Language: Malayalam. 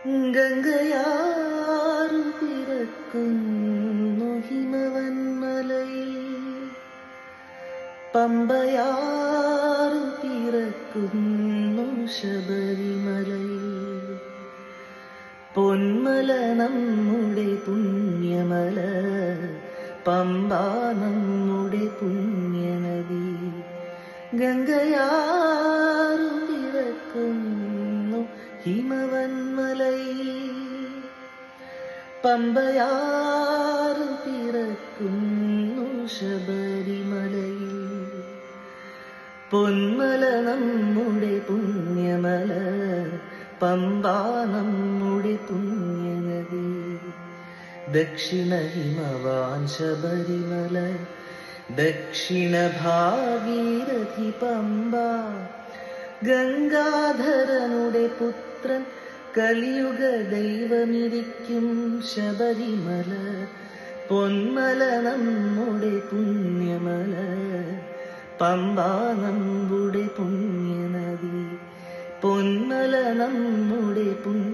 ഗംഗയാറു പിറക്കുന്നു ഹിമവന്മലയിൽ, പമ്പയാറു പിറക്കുന്നു ശബരിമലയിൽ. പൊന്മല നമ്മുടെ പുണ്യമല, പമ്പ നമ്മുടെ പുണ്യനദി. ഗംഗയാറു പിറക്കുന്നു ഹിമവന്മലയിൽ, പമ്പയാറു പിറക്കുന്നു ശബരിമലയിൽ. പൊന്മല നമ്മുടെ പുണ്യമല, പമ്പ നമ്മുടെ പുണ്യനദി. ദക്ഷിണ ഹിമവാൻ ശബരിമല, ദക്ഷിണ ഭാഗീരഥി പമ്പ. ഗംഗാധരനുടെ പുത്രൻ കലിയുഗ ദൈവമിരിക്കും ശബരിമല. പൊന്മല നമ്മുടെ പുണ്യമല, പമ്പ നമ്മുടെ പുണ്യനദി. പൊന്മല നമ്മുടെ പുണ്യ